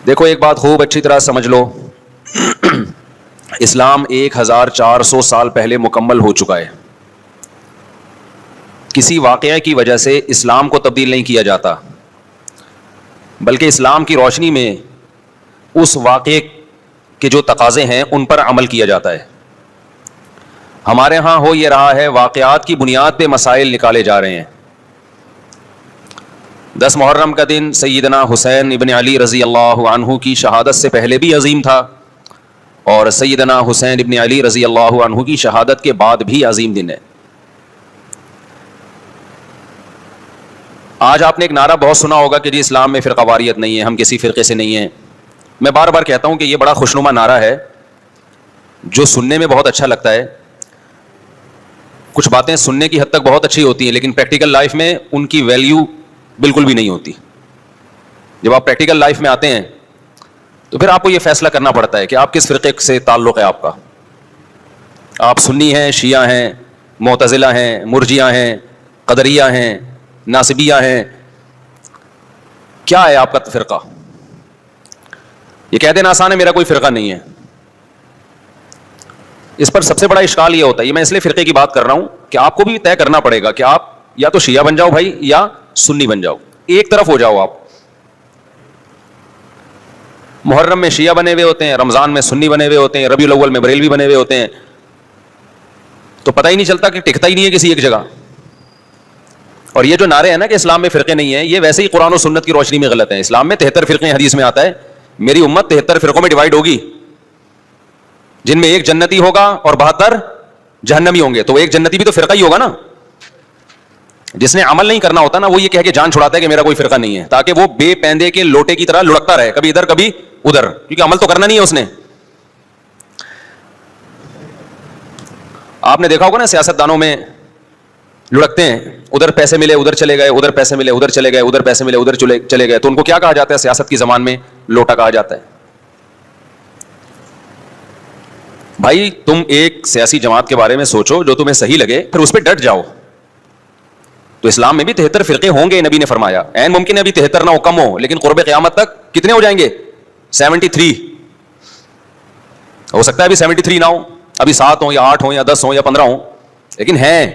دیکھو ایک بات خوب اچھی طرح سمجھ لو، اسلام 1400 سال پہلے مکمل ہو چکا ہے. کسی واقعے کی وجہ سے اسلام کو تبدیل نہیں کیا جاتا، بلکہ اسلام کی روشنی میں اس واقعے کے جو تقاضے ہیں ان پر عمل کیا جاتا ہے. ہمارے ہاں ہو یہ رہا ہے، واقعات کی بنیاد پہ مسائل نکالے جا رہے ہیں. 10 محرم کا دن سیدنا حسین ابن علی رضی اللہ عنہ کی شہادت سے پہلے بھی عظیم تھا، اور سیدنا حسین ابن علی رضی اللہ عنہ کی شہادت کے بعد بھی عظیم دن ہے. آج آپ نے ایک نعرہ بہت سنا ہوگا کہ جی اسلام میں فرقہ واریت نہیں ہے، ہم کسی فرقے سے نہیں ہیں. میں بار بار کہتا ہوں کہ یہ بڑا خوشنما نعرہ ہے جو سننے میں بہت اچھا لگتا ہے. کچھ باتیں سننے کی حد تک بہت اچھی ہوتی ہیں لیکن پریکٹیکل لائف میں ان کی ویلیو بالکل بھی نہیں ہوتی. جب آپ پریکٹیکل لائف میں آتے ہیں تو پھر آپ کو یہ فیصلہ کرنا پڑتا ہے کہ آپ کس فرقے سے تعلق ہے آپ کا. آپ سنی ہیں، شیعہ ہیں، معتزلہ ہیں، مرجیہ ہیں، قدریہ ہیں، ناصبیہ ہیں، کیا ہے آپ کا فرقہ؟ یہ کہہ دینا آسان ہے میرا کوئی فرقہ نہیں ہے. اس پر سب سے بڑا اشکال یہ ہوتا ہے، یہ میں اس لیے فرقے کی بات کر رہا ہوں کہ آپ کو بھی طے کرنا پڑے گا کہ آپ یا تو شیعہ بن جاؤ بھائی یا سنی بن جاؤ، ایک طرف ہو جاؤ. آپ محرم میں شیعہ بنے ہوئے ہوتے ہیں، رمضان میں سنی بنے ہوئے ہوتے ہیں، ربیع الاول میں بریلوی بنے ہوئے ہوتے ہیں، تو پتہ ہی نہیں چلتا کہ ٹکتا ہی نہیں ہے کسی ایک جگہ. اور یہ جو نعرے ہیں نا کہ اسلام میں فرقے نہیں ہیں، یہ ویسے ہی قرآن و سنت کی روشنی میں غلط ہیں. اسلام میں 73 فرقے، حدیث میں آتا ہے میری امت 73 فرقوں میں ڈیوائڈ ہوگی، جن میں ایک جنتی ہوگا اور 72 جہنمی ہوں گے. تو ایک جنتی بھی تو فرقہ ہی ہوگا نا. جس نے عمل نہیں کرنا ہوتا نا وہ یہ کہہ کے جان چھڑاتا ہے کہ میرا کوئی فرقہ نہیں ہے، تاکہ وہ بے پیندے کے لوٹے کی طرح لڑکتا رہے، کبھی ادھر کبھی ادھر، کیونکہ عمل تو کرنا نہیں ہے اس نے. آپ نے دیکھا ہوگا نا سیاست دانوں میں لڑکتے ہیں، ادھر پیسے ملے ادھر چلے گئے، ادھر پیسے ملے ادھر چلے گئے، ادھر پیسے ملے ادھر چلے گئے. تو ان کو کیا کہا جاتا ہے سیاست کی زبان میں؟ لوٹا کہا جاتا ہے. بھائی تم ایک سیاسی جماعت کے بارے میں سوچو جو تمہیں صحیح لگے، پھر اس پہ ڈٹ جاؤ. تو اسلام میں بھی 73 فرقے ہوں گے، نبی نے فرمایا. عین ممکن ہے ابھی 73 نہ ہو، کم ہو، لیکن قرب قیامت تک کتنے ہو جائیں گے؟ 73. ہو سکتا ہے ابھی 73 نہ ہو، ابھی 7 ہوں یا 8 ہوں یا 10 ہوں یا 15 ہوں، لیکن ہیں.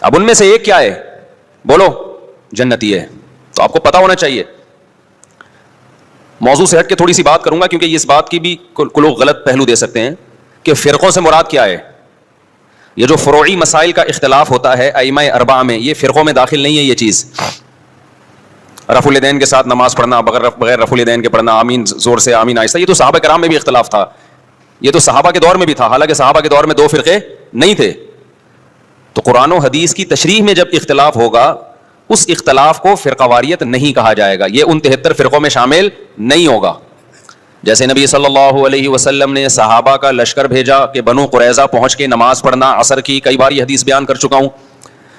اب ان میں سے ایک کیا ہے؟ بولو. جنتی ہے. تو آپ کو پتا ہونا چاہیے. موضوع سے ہٹ کے تھوڑی سی بات کروں گا کیونکہ اس بات کی بھی لوگ غلط پہلو دے سکتے ہیں کہ فرقوں سے مراد کیا ہے. یہ جو فروعی مسائل کا اختلاف ہوتا ہے ائمہ اربعہ میں، یہ فرقوں میں داخل نہیں ہے. یہ چیز رفع الیدین کے ساتھ نماز پڑھنا، بغیر رفع الیدین کے پڑھنا، آمین زور سے آمین آہستہ، یہ تو صحابہ کرام میں بھی اختلاف تھا. یہ تو صحابہ کے دور میں بھی تھا، حالانکہ صحابہ کے دور میں 2 فرقے نہیں تھے. تو قرآن و حدیث کی تشریح میں جب اختلاف ہوگا، اس اختلاف کو فرقہ واریت نہیں کہا جائے گا. یہ ان 73 فرقوں میں شامل نہیں ہوگا. جیسے نبی صلی اللہ علیہ وسلم نے صحابہ کا لشکر بھیجا کہ بنو قریظہ پہنچ کے نماز پڑھنا عصر کی، کئی بار یہ حدیث بیان کر چکا ہوں.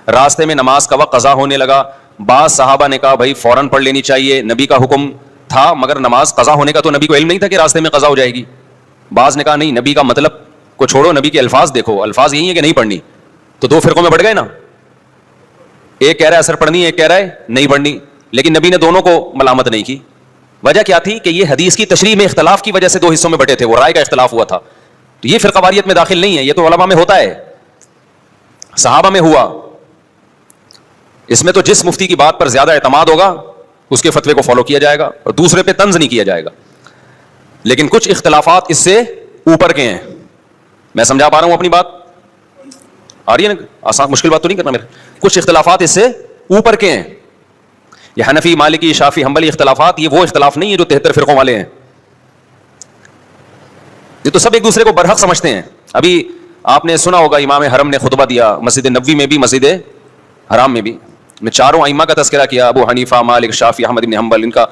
راستے میں نماز کا وقت قضا ہونے لگا، بعض صحابہ نے کہا بھائی فوراً پڑھ لینی چاہیے، نبی کا حکم تھا، مگر نماز قضا ہونے کا تو نبی کو علم نہیں تھا کہ راستے میں قضا ہو جائے گی. بعض نے کہا نہیں، نبی کا مطلب کو چھوڑو، نبی کے الفاظ دیکھو، الفاظ یہی ہے کہ نہیں پڑھنی. تو 2 فرقوں میں بڑھ گئے نا. ایک کہہ رہا ہے اثر پڑھنی ہے، ایک کہہ رہا ہے نہیں پڑھنی، لیکن نبی نے دونوں کو ملامت نہیں کی. وجہ کیا تھی؟ کہ یہ حدیث کی تشریح میں اختلاف کی وجہ سے 2 حصوں میں بٹے تھے، وہ رائے کا اختلاف ہوا تھا. تو یہ فرقہ واریت میں داخل نہیں ہے. یہ تو علماء میں ہوتا ہے، صحابہ میں ہوا. اس میں تو جس مفتی کی بات پر زیادہ اعتماد ہوگا اس کے فتوے کو فالو کیا جائے گا اور دوسرے پہ طنز نہیں کیا جائے گا. لیکن کچھ اختلافات اس سے اوپر کے ہیں. میں سمجھا پا رہا ہوں اپنی بات؟ آ رہی ہے نا؟ آسان مشکل بات تو نہیں کرنا میرے. کچھ اختلافات اس سے اوپر کے ہیں. یہ حنفی، مالکی، شافعی، حنبلی اختلافات، یہ وہ اختلاف نہیں ہے جو 73 فرقوں والے ہیں. یہ تو سب ایک دوسرے کو برحق سمجھتے ہیں. ابھی آپ نے سنا ہوگا امام حرم نے خطبہ دیا، مسجد نبوی میں بھی مسجد حرام میں بھی. میں 4 ائمہ کا تذکرہ کیا، ابو حنیفہ، مالک، شافعی، احمد بن حنبل، ان کا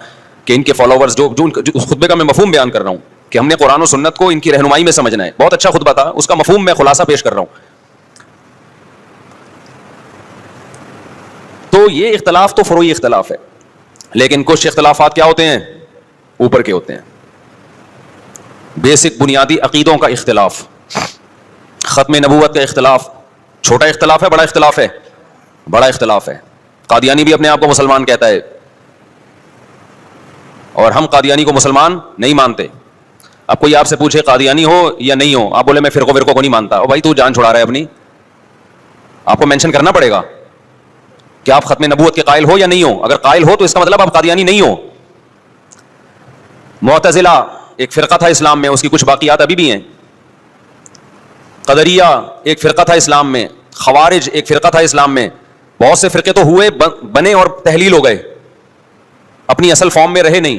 کہ ان کے فالوورز جو اس خطبے کا میں مفہوم بیان کر رہا ہوں کہ ہم نے قرآن و سنت کو ان کی رہنمائی میں سمجھنا ہے. بہت اچھا خطبہ تھا، اس کا مفہوم میں خلاصہ پیش کر رہا ہوں. تو یہ اختلاف تو فروعی اختلاف ہے، لیکن کچھ اختلافات کیا ہوتے ہیں؟ اوپر کے ہوتے ہیں. بیسک بنیادی عقیدوں کا اختلاف، ختم نبوت کا اختلاف. چھوٹا اختلاف ہے، بڑا اختلاف ہے؟ بڑا اختلاف ہے. قادیانی بھی اپنے آپ کو مسلمان کہتا ہے. اور ہم قادیانی کو مسلمان نہیں مانتے. اب کوئی آپ سے پوچھے قادیانی ہو یا نہیں ہو, آپ بولے میں فرقوں کو نہیں مانتا, اور بھائی تو جان چھڑا رہا ہے اپنی. آپ کو مینشن کرنا پڑے گا کہ آپ ختم نبوت کے قائل ہو یا نہیں ہو. اگر قائل ہو تو اس کا مطلب آپ قادیانی نہیں ہو. معتزلہ ایک فرقہ تھا اسلام میں, اس کی کچھ باقیات ابھی بھی ہیں. قدریہ ایک فرقہ تھا اسلام میں. خوارج ایک فرقہ تھا اسلام میں. بہت سے فرقے تو ہوئے, بنے اور تحلیل ہو گئے, اپنی اصل فارم میں رہے نہیں.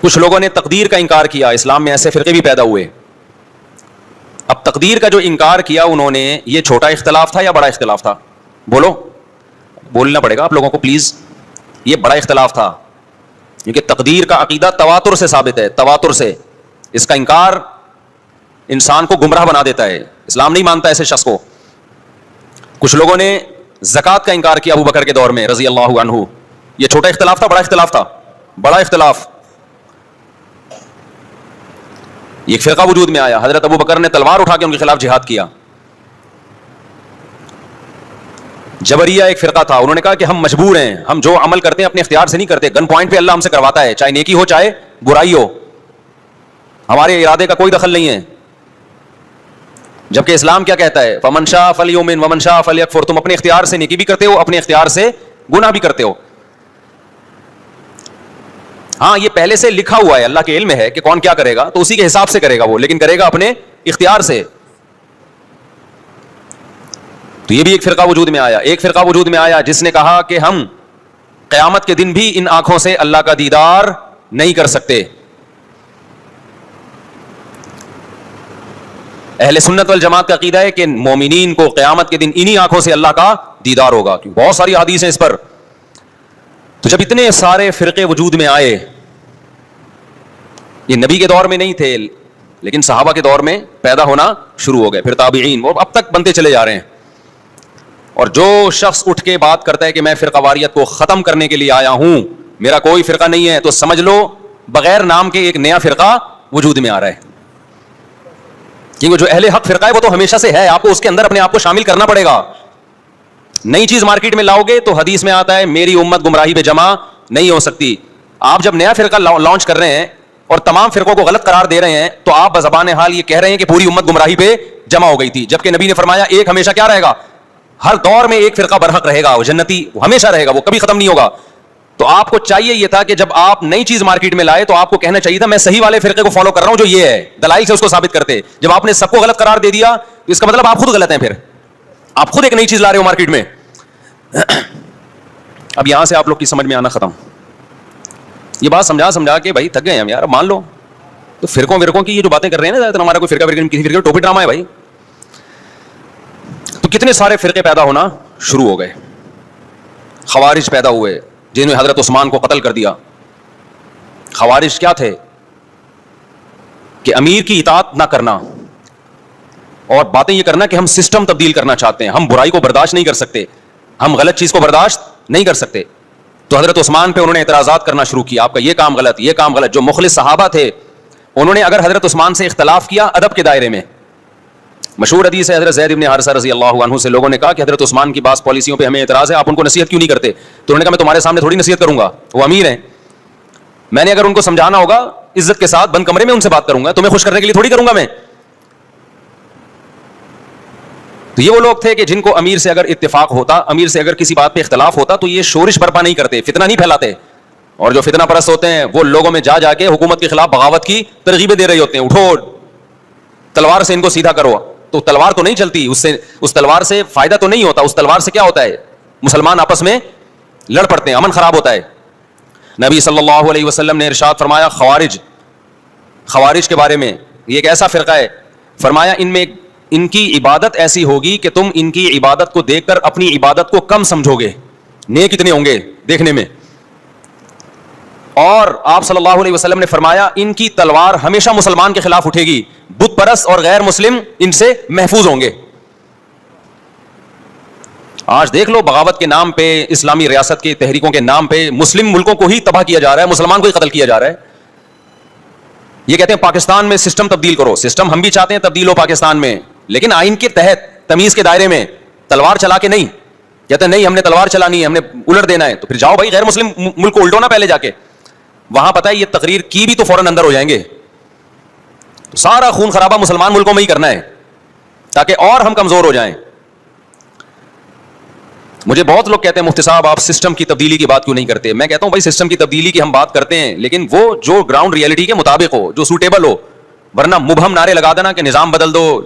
کچھ لوگوں نے تقدیر کا انکار کیا, اسلام میں ایسے فرقے بھی پیدا ہوئے. اب تقدیر کا جو انکار کیا انہوں نے, یہ چھوٹا اختلاف تھا یا بڑا اختلاف تھا؟ بولو, بولنا پڑے گا آپ لوگوں کو پلیز. یہ بڑا اختلاف تھا, کیونکہ تقدیر کا عقیدہ تواتر سے ثابت ہے, تواتر سے. اس کا انکار انسان کو گمراہ بنا دیتا ہے, اسلام نہیں مانتا ایسے شخص کو. کچھ لوگوں نے زکوٰۃ کا انکار کیا ابو بکر کے دور میں رضی اللہ عنہ. یہ چھوٹا اختلاف تھا, بڑا اختلاف تھا؟ بڑا اختلاف. ایک فرقہ وجود میں آیا, حضرت ابو بکر نے تلوار اٹھا کے ان کے خلاف جہاد کیا. جبریہ ایک فرقہ تھا, انہوں نے کہا کہ ہم مجبور ہیں, ہم جو عمل کرتے ہیں اپنے اختیار سے نہیں کرتے, گن پوائنٹ پہ اللہ ہم سے کرواتا ہے, چاہے نیکی ہو چاہے برائی ہو, ہمارے ارادے کا کوئی دخل نہیں ہے. جبکہ اسلام کیا کہتا ہے؟ فمن شاء فلیؤمن ومن شاء فلیکفر. تم اپنے اختیار سے نیکی بھی کرتے ہو, اپنے اختیار سے گناہ بھی کرتے ہو. ہاں یہ پہلے سے لکھا ہوا ہے, اللہ کے علم میں ہے کہ کون کیا کرے گا, تو اسی کے حساب سے کرے گا وہ, لیکن کرے گا اپنے اختیار سے. تو یہ بھی ایک فرقہ وجود میں آیا. ایک فرقہ وجود میں آیا جس نے کہا کہ ہم قیامت کے دن بھی ان آنکھوں سے اللہ کا دیدار نہیں کر سکتے. اہل سنت والجماعت کا عقیدہ ہے کہ مومنین کو قیامت کے دن انہی آنکھوں سے اللہ کا دیدار ہوگا, کیونکہ بہت ساری حدیث ہیں اس پر. تو جب اتنے سارے فرقے وجود میں آئے, یہ نبی کے دور میں نہیں تھے لیکن صحابہ کے دور میں پیدا ہونا شروع ہو گئے, پھر تابعین, وہ اب تک بنتے چلے جا رہے ہیں. اور جو شخص اٹھ کے بات کرتا ہے کہ میں فرقہ واریت کو ختم کرنے کے لیے آیا ہوں, میرا کوئی فرقہ نہیں ہے, تو سمجھ لو بغیر نام کے ایک نیا فرقہ وجود میں آ رہا ہے. کیونکہ جو اہل حق فرقہ ہے وہ تو ہمیشہ سے ہے, آپ کو اس کے اندر اپنے آپ کو شامل کرنا پڑے گا. نئی چیز مارکیٹ میں لاؤ گے تو حدیث میں آتا ہے میری امت گمراہی پہ جمع نہیں ہو سکتی. آپ جب نیا فرقہ لانچ کر رہے ہیں اور تمام فرقوں کو غلط قرار دے رہے ہیں, تو آپ بزبان حال یہ کہہ رہے ہیں کہ پوری امت گمراہی پہ جمع ہو گئی تھی, جبکہ نبی نے فرمایا ایک ہمیشہ کیا رہے گا, ہر دور میں ایک فرقہ برحق رہے گا, وہ جنتی ہمیشہ رہے گا, وہ کبھی ختم نہیں ہوگا. تو آپ کو چاہیے یہ تھا کہ جب آپ نئی چیز مارکیٹ میں لائے تو آپ کو کہنا چاہیے تھا میں صحیح والے فرقے کو فالو کر رہا ہوں جو یہ ہے, دلائل سے اس کو ثابت کرتے. جب آپ نے سب کو غلط قرار دے دیا تو اس کا مطلب آپ خود غلط ہیں, پھر آپ خود ایک نئی چیز لا رہے ہو مارکیٹ میں. اب یہاں سے آپ لوگ کی سمجھ میں آنا ختم. یہ بات سمجھا کے بھائی تھک گئے ہم یار, مان لو. تو فرقوں کی یہ جو باتیں کر رہے ہیں نا, زیادہ تر ہمارا کوئی فرقہ کسی فرقے ٹوپی ڈرامہ ہے بھائی. تو کتنے سارے فرقے پیدا ہونا شروع ہو گئے. خوارج پیدا ہوئے جنہوں نے حضرت عثمان کو قتل کر دیا. خوارج کیا تھے کہ امیر کی اطاعت نہ کرنا اور باتیں یہ کرنا کہ ہم سسٹم تبدیل کرنا چاہتے ہیں, ہم برائی کو برداشت نہیں کر سکتے, ہم غلط چیز کو برداشت نہیں کر سکتے. تو حضرت عثمان پہ انہوں نے اعتراضات کرنا شروع کیا, آپ کا یہ کام غلط, یہ کام غلط. جو مخلص صحابہ تھے انہوں نے اگر حضرت عثمان سے اختلاف کیا ادب کے دائرے میں, مشہور حدیث ہے حضرت زید بن حارثہ رضی اللہ عنہ سے لوگوں نے کہا کہ حضرت عثمان کی بعض پالیسیوں پہ ہمیں اعتراض ہے, آپ ان کو نصیحت کیوں نہیں کرتے؟ تو انہوں نے کہا میں تمہارے سامنے تھوڑی نصیحت کروں گا, وہ امیر ہیں, میں نے اگر ان کو سمجھانا ہوگا عزت کے ساتھ بند کمرے میں ان سے بات کروں گا, تمہیں خوش کرنے کے لیے تھوڑی کروں گا میں. تو یہ وہ لوگ تھے کہ جن کو امیر سے اگر اتفاق ہوتا, امیر سے اگر کسی بات پہ اختلاف ہوتا تو یہ شورش برپا نہیں کرتے, فتنہ نہیں پھیلاتے. اور جو فتنہ پرست ہوتے ہیں وہ لوگوں میں جا کے حکومت کے خلاف بغاوت کی ترغیبیں دے رہے ہوتے ہیں, اٹھو تلوار سے ان کو سیدھا کرو. تو تلوار تو نہیں چلتی, اس تلوار سے فائدہ تو نہیں ہوتا. اس تلوار سے کیا ہوتا ہے, مسلمان آپس میں لڑ پڑتے ہیں, امن خراب ہوتا ہے. نبی صلی اللہ علیہ وسلم نے ارشاد فرمایا خوارج کے بارے میں, یہ ایک ایسا فرقہ ہے, فرمایا ان کی عبادت ایسی ہوگی کہ تم ان کی عبادت کو دیکھ کر اپنی عبادت کو کم سمجھو گے, نیک اتنے ہوں گے دیکھنے میں. اور آپ صلی اللہ علیہ وسلم نے فرمایا ان کی تلوار ہمیشہ مسلمان کے خلاف اٹھے گی, بت پرست اور غیر مسلم ان سے محفوظ ہوں گے. آج دیکھ لو بغاوت کے نام پہ, اسلامی ریاست کی تحریکوں کے نام پہ مسلم ملکوں کو ہی تباہ کیا جا رہا ہے, مسلمان کو ہی قتل کیا جا رہا ہے. یہ کہتے ہیں پاکستان میں سسٹم تبدیل کرو, سسٹم ہم بھی چاہتے ہیں تبدیل ہو پاکستان میں, لیکن آئین کے تحت تمیز کے دائرے میں, تلوار چلا کے نہیں. کہتے ہیں نہیں ہم نے تلوار چلانی ہے, ہم نے الٹ دینا ہے. تو پھر جاؤ بھائی غیر مسلم ملک کو الٹو نا پہلے جا کے, وہاں پتہ ہے یہ تقریر کی بھی تو فوراً اندر ہو جائیں گے. تو سارا خون خرابہ مسلمان ملکوں میں ہی کرنا ہے تاکہ اور ہم کمزور ہو جائیں. مجھے بہت لوگ کہتے ہیں مفتی صاحب آپ سسٹم کی تبدیلی کی بات کیوں نہیں کرتے؟ میں کہتا ہوں بھائی سسٹم کی تبدیلی کی ہم بات کرتے ہیں, لیکن وہ جو گراؤنڈ ریئلٹی کے مطابق ہو, جو سوٹیبل ہو. ورنہ مبہم نعرے لگا دینا کہ نظام بدل دو,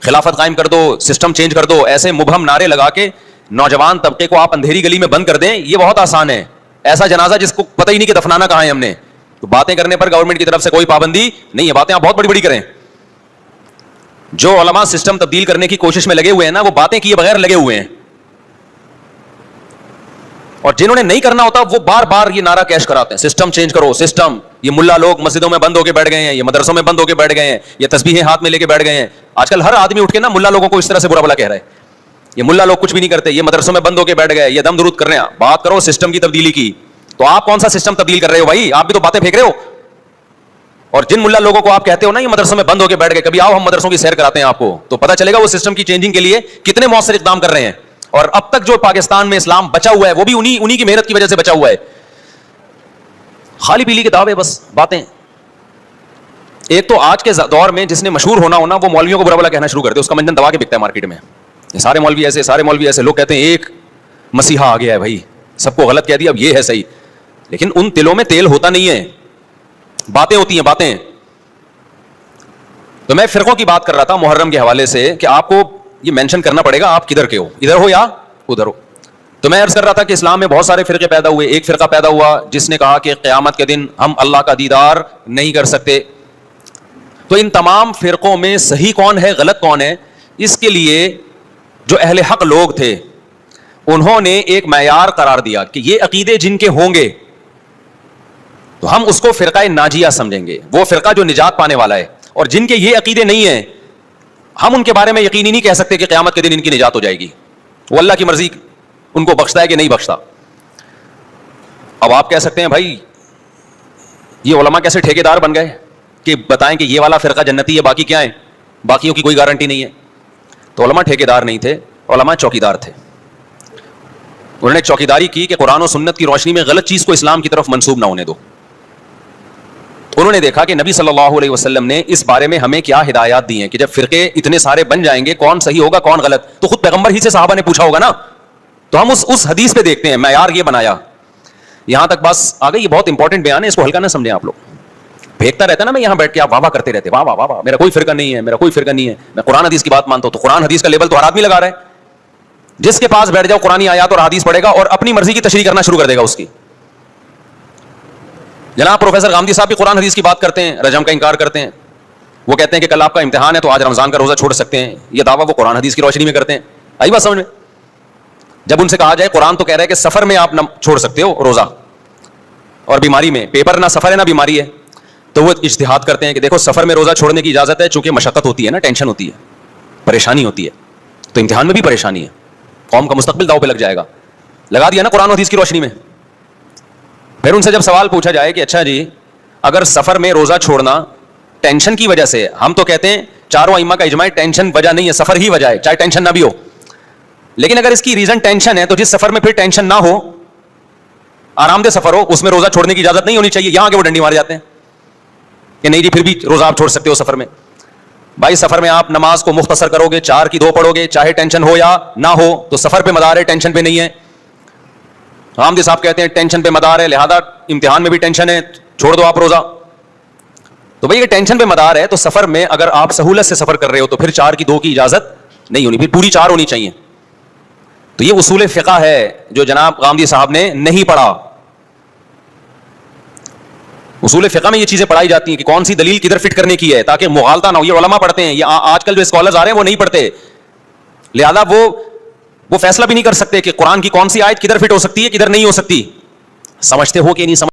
خلافت قائم کر دو, سسٹم چینج کر دو, ایسے مبہم نعرے لگا کے نوجوان طبقے کو آپ اندھیری گلی میں بند کر دیں, یہ بہت آسان ہے. ایسا جنازہ جس کو پتہ ہی نہیں کہ دفنانا کہاں ہے ہم نے. تو باتیں کرنے پر گورنمنٹ کی طرف سے کوئی پابندی نہیں ہے, باتیں آپ بہت بڑی بڑی کریں. جو علماء سسٹم تبدیل کرنے کی کوشش میں لگے ہوئے ہیں نا, وہ باتیں کیے بغیر لگے ہوئے ہیں. اور جنہوں نے نہیں کرنا ہوتا وہ بار بار یہ نعرہ کیش کراتے ہیں سسٹم چینج کرو سسٹم. یہ ملا لوگ مسجدوں میں بند ہو کے بیٹھ گئے ہیں, یہ مدرسوں میں بند ہو کے بیٹھ گئے ہیں, یہ تسبیحیں ہاتھ میں لے کے بیٹھ گئے ہیں. آج کل ہر آدمی اٹھ کے نا ملا لوگوں کو اس طرح سے برا بھلا کہہ رہا ہے, یہ ملا لوگ کچھ بھی نہیں کرتے, یہ مدرسوں میں بند ہو کے بیٹھ گئے, یہ دم درود کر رہے ہیں. بات کرو سسٹم کی تبدیلی کی. تو آپ کون سا سسٹم تبدیل کر رہے ہو بھائی؟ آپ بھی تو باتیں پھینک رہے ہو. اور جن ملا لوگوں کو آپ کہتے ہو نا یہ مدرسوں میں بند ہو کے بیٹھ گئے, کبھی آؤ ہم مدرسوں کی سیر کراتے ہیں آپ کو, تو پتہ چلے گا وہ سسٹم کی چینجنگ کے لیے کتنے مؤثر اقدام کر رہے ہیں. اور اب تک جو پاکستان میں اسلام بچا ہوا ہے وہ بھی انہی کی محنت کی وجہ سے بچا ہوا ہے. خالی پیلی کے دعوے, بس باتیں. ایک تو آج کے دور میں جس نے مشہور ہونا وہ مولویوں کو برا بھلا کہنا شروع کر دے, اس کا منجن دبا کے بکتا ہے مارکیٹ میں. یہ سارے مولوی ایسے, سارے مولوی ایسے. لوگ کہتے ہیں ایک مسیحا آ گیا ہے بھائی, سب کو غلط کہہ دیا, اب یہ ہے صحیح. لیکن ان تلوں میں تیل ہوتا نہیں ہے, باتیں ہوتی ہیں باتیں. تو میں فرقوں کی بات کر رہا تھا محرم کے حوالے سے کہ آپ کو یہ مینشن کرنا پڑے گا آپ کدھر کے ہو, ادھر ہو یا ادھر ہو. تو میں عرض کر رہا تھا کہ اسلام میں بہت سارے فرقے پیدا ہوئے. ایک فرقہ پیدا ہوا جس نے کہا کہ قیامت کے دن ہم اللہ کا دیدار نہیں کر سکتے. تو ان تمام فرقوں میں صحیح کون ہے غلط کون ہے, اس کے لیے جو اہل حق لوگ تھے انہوں نے ایک معیار قرار دیا کہ یہ عقیدے جن کے ہوں گے تو ہم اس کو فرقہ ناجیہ سمجھیں گے, وہ فرقہ جو نجات پانے والا ہے. اور جن کے یہ عقیدے نہیں ہیں ہم ان کے بارے میں یقینی نہیں کہہ سکتے کہ قیامت کے دن ان کی نجات ہو جائے گی. وہ اللہ کی مرضی ان کو بخشتا ہے کہ نہیں بخشتا. اب آپ کہہ سکتے ہیں بھائی یہ علماء کیسے ٹھیکیدار بن گئے کہ بتائیں کہ یہ والا فرقہ جنتی ہے باقی کیا ہے, باقیوں کی کوئی گارنٹی نہیں ہے. تو علماء ٹھیکیدار نہیں تھے, علماء چوکیدار تھے. انہوں نے چوکیداری کی کہ قرآن و سنت کی روشنی میں غلط چیز کو اسلام کی طرف منسوب نہ ہونے دو. انہوں نے دیکھا کہ نبی صلی اللہ علیہ وسلم نے اس بارے میں ہمیں کیا ہدایات دی ہیں کہ جب فرقے اتنے سارے بن جائیں گے کون صحیح ہوگا کون غلط, تو خود پیغمبر ہی سے صحابہ نے پوچھا ہوگا نا. تو ہم اس حدیث پہ دیکھتے ہیں, معیار یہ بنایا. یہاں تک بس آ گئی, یہ بہت انپورٹنٹ بیان ہے, اس کو ہلکا نہ سمجھیں آپ لوگ. پھینکتا رہتا نا میں یہاں بیٹھ کے آپ واہ واہ کرتے رہتے, واہ واہ واہ میرا کوئی فرقہ نہیں ہے, میرا کوئی فرقہ نہیں ہے, میں قرآن حدیث کی بات مانتا ہوں. تو قرآن حدیث کا لیبل تو ہر آدمی لگا رہا ہے. جس کے پاس بیٹھ جاؤ قرآن آیات اور حدیث پڑھے گا اور اپنی مرضی کی تشریح کرنا شروع کر دے گا اس کی. جناب پروفیسر غامدی صاحب بھی قرآن حدیث کی بات کرتے ہیں, رجم کا انکار کرتے ہیں. وہ کہتے ہیں کہ کل آپ کا امتحان ہے تو آج رمضان کا روزہ چھوڑ سکتے ہیں. یہ دعویٰ وہ قرآن حدیث کی روشنی میں کرتے ہیں. آئی بات سمجھ میں؟ جب ان سے کہا جائے قرآن تو کہہ رہا ہے کہ سفر میں آپ نہ چھوڑ سکتے ہو روزہ, اور بیماری میں, پیپر نہ سفر ہے نہ بیماری ہے, تو وہ اجتہاد کرتے ہیں کہ دیکھو سفر میں روزہ چھوڑنے کی اجازت ہے چونکہ مشقت ہوتی ہے نا, ٹینشن ہوتی ہے, پریشانی ہوتی ہے. تو امتحان میں بھی پریشانی ہے, قوم کا مستقبل داؤ پہ لگ جائے گا. لگا دیا نا قرآن و حدیث کی روشنی میں. پھر ان سے جب سوال پوچھا جائے کہ اچھا جی اگر سفر میں روزہ چھوڑنا ٹینشن کی وجہ سے, ہم تو کہتے ہیں چاروں ائمہ کا اجماع ٹینشن وجہ نہیں ہے, سفر ہی وجہ ہے, چاہے ٹینشن نہ بھی ہو. لیکن اگر اس کی ریزن ٹینشن ہے تو جس سفر میں پھر ٹینشن نہ ہو, آرام دہ سفر ہو, اس میں روزہ چھوڑنے کی اجازت نہیں ہونی چاہیے. یہاں کے وہ ڈنڈی مار جاتے ہیں کہ نہیں جی پھر بھی روزہ آپ چھوڑ سکتے ہو سفر میں. بھائی سفر میں آپ نماز کو مختصر کرو گے, 4 کی 2 پڑھو گے, چاہے ٹینشن ہو یا نہ ہو, تو سفر پہ مدار ہے, ٹینشن پہ نہیں ہے. حامد صاحب کہتے ہیں ٹینشن پہ مدار ہے, لہذا امتحان میں بھی ٹینشن ہے, چھوڑ دو آپ روزہ. تو بھائی یہ ٹینشن پہ مدار ہے تو سفر میں اگر آپ سہولت سے سفر کر رہے ہو تو پھر 4 کی 2 کی اجازت نہیں ہونی, پھر پوری 4 ہونی چاہیے. تو یہ اصول فقہ ہے جو جناب غامدی صاحب نے نہیں پڑھا. اصول فقہ میں یہ چیزیں پڑھائی جاتی ہیں کہ کون سی دلیل کدھر فٹ کرنے کی ہے تاکہ مغالطہ نہ ہو. یہ علماء پڑھتے ہیں, یہ آج کل جو اسکالرز آ رہے ہیں وہ نہیں پڑھتے, لہذا وہ فیصلہ بھی نہیں کر سکتے کہ قرآن کی کون سی آیت کدھر فٹ ہو سکتی ہے کدھر نہیں ہو سکتی. سمجھتے ہو کہ نہیں سمجھ